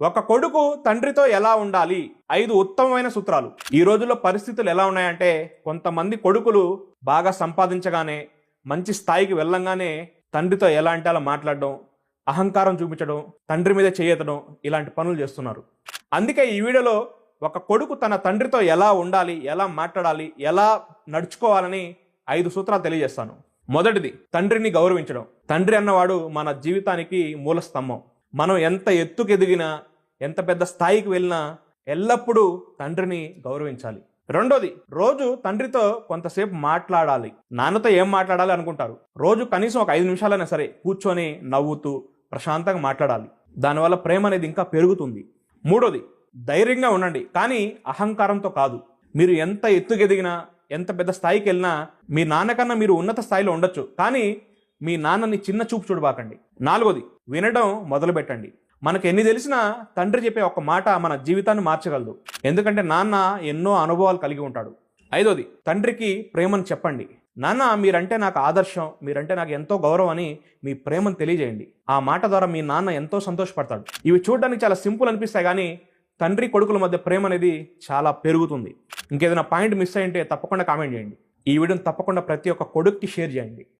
ఒక కొడుకు తండ్రితో ఎలా ఉండాలి? 5 ఉత్తమమైన సూత్రాలు. ఈ రోజుల్లో పరిస్థితులు ఎలా ఉన్నాయంటే, కొంతమంది కొడుకులు బాగా సంపాదించగానే, మంచి స్థాయికి వెళ్ళంగానే తండ్రితో ఎలా అంటే అలా మాట్లాడడం, అహంకారం చూపించడం, తండ్రి మీద చేయతడం, ఇలాంటి పనులు చేస్తున్నారు. అందుకే ఈ వీడియోలో ఒక కొడుకు తన తండ్రితో ఎలా ఉండాలి, ఎలా మాట్లాడాలి, ఎలా నడుచుకోవాలని 5 సూత్రాలు తెలియజేస్తాను. మొదటిది, తండ్రిని గౌరవించడం. తండ్రి అన్నవాడు మన జీవితానికి మూల స్తంభం. మనం ఎంత ఎత్తుకు ఎదిగినా, ఎంత పెద్ద స్థాయికి వెళ్ళినా ఎల్లప్పుడూ తండ్రిని గౌరవించాలి. రెండోది, రోజు తండ్రితో కొంతసేపు మాట్లాడాలి. నాన్నతో ఏం మాట్లాడాలి అనుకుంటారు? రోజు కనీసం ఒక 5 నిమిషాలైనా సరే కూర్చొని నవ్వుతూ ప్రశాంతంగా మాట్లాడాలి. దానివల్ల ప్రేమ అనేది ఇంకా పెరుగుతుంది. మూడోది, ధైర్యంగా ఉండండి, కానీ అహంకారంతో కాదు. మీరు ఎంత ఎత్తుకెదిగినా, ఎంత పెద్ద స్థాయికి వెళ్ళినా మీ నాన్నకన్నా మీరు ఉన్నత స్థాయిలో ఉండొచ్చు, కానీ మీ నాన్నని చిన్న చూపు చూడబాకండి. నాలుగోది, వినడం మొదలు పెట్టండి. మనకు ఎన్ని తెలిసినా తండ్రి చెప్పే ఒక మాట మన జీవితాన్ని మార్చగలదు. ఎందుకంటే నాన్న ఎన్నో అనుభవాలు కలిగి ఉంటాడు. ఐదోది, తండ్రికి ప్రేమను చెప్పండి. నాన్న, మీరంటే నాకు ఆదర్శం, మీరంటే నాకు ఎంతో గౌరవం అని మీ ప్రేమను తెలియజేయండి. ఆ మాట ద్వారా మీ నాన్న ఎంతో సంతోషపడతాడు. ఇవి చూడడానికి చాలా సింపుల్ అనిపిస్తాయి, కానీ తండ్రి కొడుకుల మధ్య ప్రేమ అనేది చాలా పెరుగుతుంది. ఇంకేదైనా పాయింట్ మిస్ అయ్యింటే తప్పకుండా కామెంట్ చేయండి. ఈ వీడియోని తప్పకుండా ప్రతి ఒక్క కొడుక్కి షేర్ చేయండి.